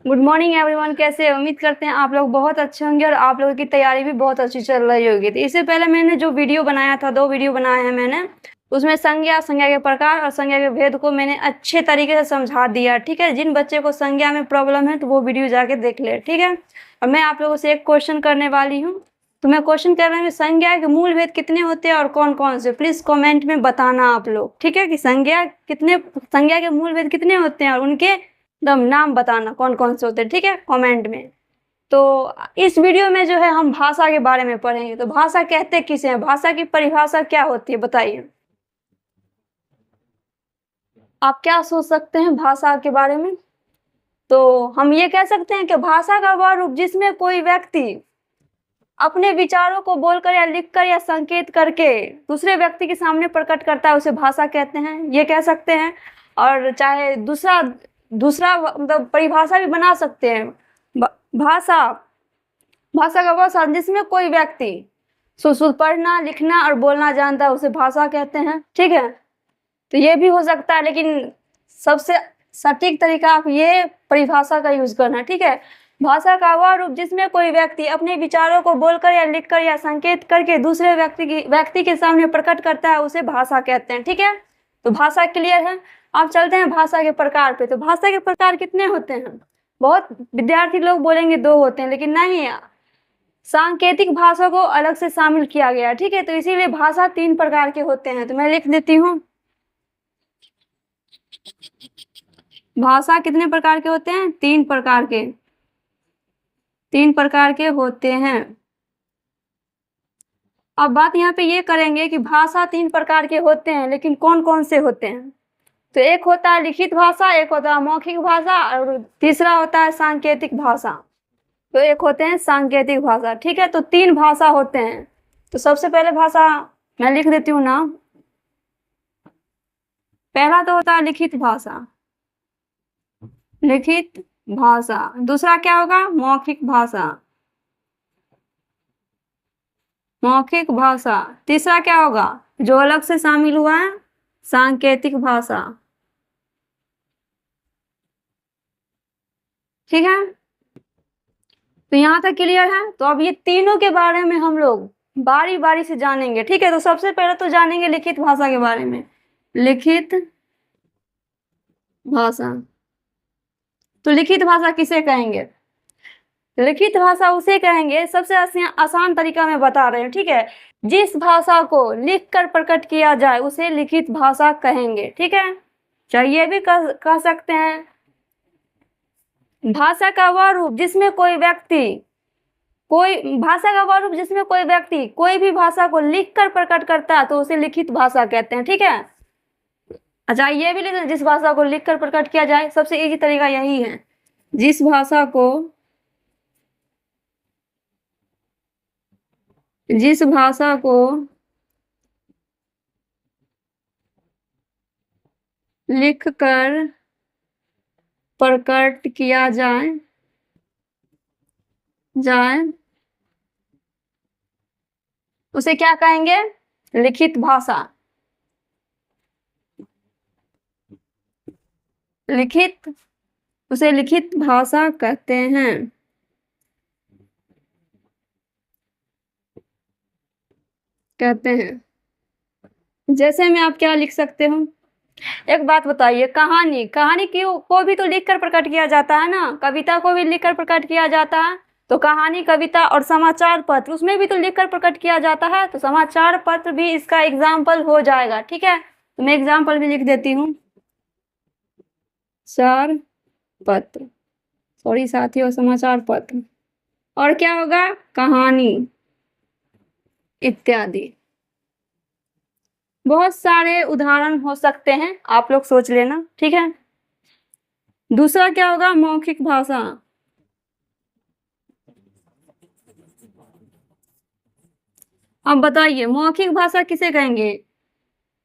Good morning everyone. कैसे उम्मीद करते हैं आप लोग बहुत अच्छे होंगे और आप लोगों की तैयारी भी बहुत अच्छी चल रही होगी। तो इससे पहले मैंने जो वीडियो बनाया था, 2 वीडियो बनाए हैं मैंने, उसमें संज्ञा के प्रकार और संज्ञा के भेद को मैंने अच्छे तरीके से समझा दिया। ठीक है, जिन बच्चे को संज्ञा में प्रॉब्लम है तो वो वीडियो जाके देख ले। ठीक है, और मैं आप लोगों से एक क्वेश्चन करने वाली हूँ। तो मैं क्वेश्चन कर रही हूँ, संज्ञा के मूल भेद कितने होते हैं और कौन कौन से, प्लीज कमेंट में बताना आप लोग। ठीक है, कि संज्ञा के मूल भेद कितने होते हैं और उनके एकदम नाम बताना कौन कौन से होते हैं। ठीक है, कमेंट में। तो इस वीडियो में जो है हम भाषा के बारे में पढ़ेंगे। तो भाषा कहते किसे हैं, भाषा की परिभाषा क्या होती है, बताइए। आप क्या सोच सकते हैं भाषा के बारे में? तो हम ये कह सकते हैं कि भाषा का वह रूप जिसमें कोई व्यक्ति अपने विचारों को बोलकर या लिखकर या संकेत करके दूसरे व्यक्ति के सामने प्रकट करता है, उसे भाषा कहते हैं, ये कह सकते हैं। और चाहे दूसरा दूसरा मतलब परिभाषा भी बना सकते हैं। भाषा भाषा का वह साधन जिसमें कोई व्यक्ति शुद्ध पढ़ना लिखना और बोलना जानता है, उसे भाषा कहते हैं। ठीक है, तो ये भी हो सकता है, लेकिन सबसे सटीक तरीका आप ये परिभाषा का यूज करना। ठीक है, भाषा का वह रूप जिसमें कोई व्यक्ति अपने विचारों को बोलकर या लिखकर या संकेत करके दूसरे व्यक्ति के सामने प्रकट करता है, उसे भाषा कहते हैं। ठीक है, तो भाषा क्लियर है। अब चलते हैं भाषा के प्रकार पे। तो भाषा के प्रकार कितने होते हैं? बहुत विद्यार्थी लोग बोलेंगे 2 होते हैं, लेकिन नहीं, सांकेतिक भाषा को अलग से शामिल किया गया। ठीक है, तो इसीलिए भाषा 3 प्रकार के होते हैं। तो मैं लिख देती हूँ, भाषा कितने प्रकार के होते हैं? 3 प्रकार के, 3 प्रकार के होते हैं। अब बात यहाँ पे ये करेंगे कि भाषा 3 प्रकार के होते हैं, लेकिन कौन कौन से होते हैं। तो एक होता है लिखित भाषा, एक होता है मौखिक भाषा और तीसरा होता है सांकेतिक भाषा। तो एक होते हैं सांकेतिक भाषा। ठीक है, तो 3 भाषा होते हैं। तो सबसे पहले भाषा मैं लिख देती हूँ ना, पहला तो होता है लिखित भाषा, लिखित भाषा। दूसरा क्या होगा? मौखिक भाषा, मौखिक भाषा। तीसरा क्या होगा जो अलग से शामिल हुआ है? सांकेतिक भाषा। ठीक है, तो यहाँ तक क्लियर है। तो अब ये तीनों के बारे में हम लोग बारी बारी से जानेंगे। ठीक है, तो सबसे पहले तो जानेंगे लिखित भाषा के बारे में। लिखित भाषा, तो लिखित भाषा किसे कहेंगे? लिखित भाषा उसे कहेंगे, सबसे आसान तरीका में बता रहे हैं। ठीक है, जिस भाषा को लिखकर प्रकट किया जाए उसे लिखित भाषा कहेंगे। ठीक है, चाहिए भी कह सकते हैं भाषा का वह रूप जिसमें कोई व्यक्ति कोई भी भाषा को लिखकर प्रकट करता है तो उसे लिखित भाषा कहते हैं। ठीक है, अच्छा ये भी लिख, जिस भाषा को लिखकर प्रकट किया जाए, सबसे इजी तरीका यही है। जिस भाषा को लिखकर प्रकट किया जाए उसे क्या कहेंगे? लिखित भाषा। उसे लिखित भाषा कहते हैं। जैसे में आप क्या लिख सकते हो? एक बात बताइए, कहानी को भी तो लिखकर प्रकट किया जाता है ना, कविता को भी लिखकर प्रकट किया जाता है। तो कहानी, कविता और समाचार पत्र, उसमें भी तो लिखकर प्रकट किया जाता है। तो समाचार पत्र भी इसका एग्जाम्पल हो जाएगा। ठीक है, तो मैं एग्जाम्पल भी लिख देती हूँ, समाचार पत्र, सॉरी साथियों, समाचार पत्र। और क्या होगा? कहानी इत्यादि। बहुत सारे उदाहरण हो सकते हैं, आप लोग सोच लेना। ठीक है, दूसरा क्या होगा? मौखिक भाषा। अब बताइए मौखिक भाषा किसे कहेंगे?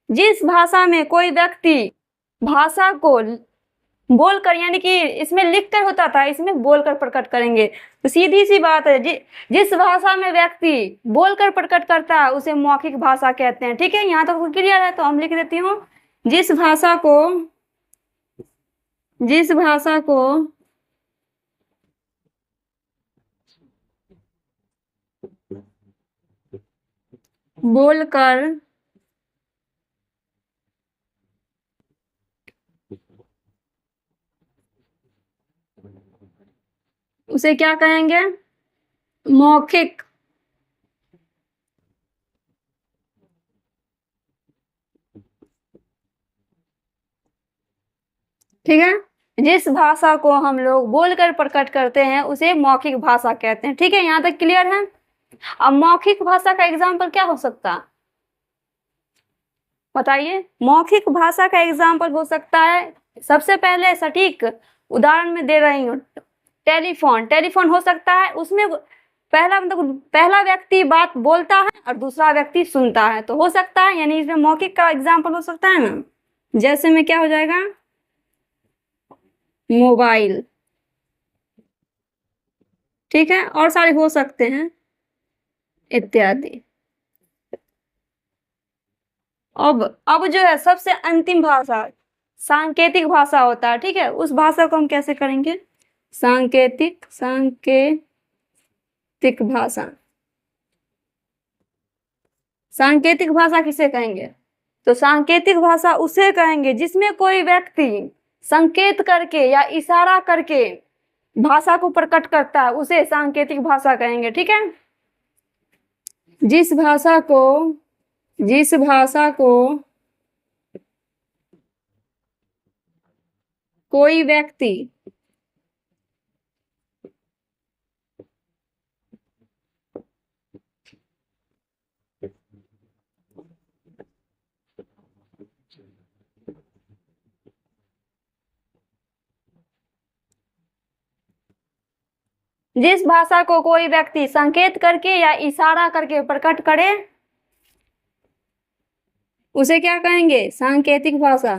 जिस भाषा में कोई व्यक्ति भाषा को बोलकर, यानी कि इसमें लिखकर होता था, इसमें बोलकर प्रकट करेंगे। तो सीधी सी बात है, जिस भाषा में व्यक्ति बोलकर प्रकट करता है उसे मौखिक भाषा कहते हैं। ठीक है, यहाँ तक तो क्लियर है। तो हम लिख देती हूँ, जिस भाषा को बोलकर उसे क्या कहेंगे? मौखिक। ठीक है, जिस भाषा को हम लोग बोलकर प्रकट करते हैं उसे मौखिक भाषा कहते हैं। ठीक है, यहाँ तक क्लियर है? अब मौखिक भाषा का एग्जाम्पल क्या हो सकता है बताइए? मौखिक भाषा का एग्जाम्पल हो सकता है, सबसे पहले सटीक उदाहरण में दे रही हूँ, टेलीफोन। टेलीफोन हो सकता है, उसमें पहला व्यक्ति बात बोलता है और दूसरा व्यक्ति सुनता है, तो हो सकता है, यानी इसमें मौखिक का एग्जाम्पल हो सकता है ना। जैसे में क्या हो जाएगा? मोबाइल। ठीक है, और सारे हो सकते हैं इत्यादि। अब जो है सबसे अंतिम भाषा सांकेतिक भाषा होता है। ठीक है, उस भाषा को हम कैसे करेंगे? सांकेतिक भाषा। सांकेतिक भाषा किसे कहेंगे? तो सांकेतिक भाषा उसे कहेंगे जिसमें कोई व्यक्ति संकेत करके या इशारा करके भाषा को प्रकट करता है, उसे सांकेतिक भाषा कहेंगे। ठीक है, जिस भाषा को कोई व्यक्ति संकेत करके या इशारा करके प्रकट करे, उसे क्या कहेंगे? सांकेतिक भाषा।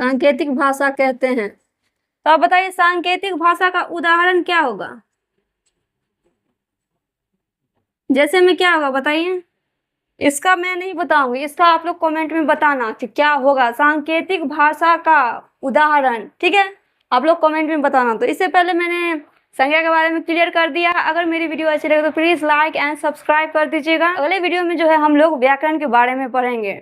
सांकेतिक भाषा कहते हैं। तो आप बताइए सांकेतिक भाषा का उदाहरण क्या होगा? जैसे में क्या होगा बताइए? इसका मैं नहीं बताऊंगी, इसका आप लोग कमेंट में बताना कि क्या होगा सांकेतिक भाषा का उदाहरण। ठीक है, आप लोग कमेंट में बताना। तो इससे पहले मैंने संज्ञा के बारे में क्लियर कर दिया। अगर मेरी वीडियो अच्छी लगे तो प्लीज लाइक एंड सब्सक्राइब कर दीजिएगा। अगले वीडियो में जो है हम लोग व्याकरण के बारे में पढ़ेंगे।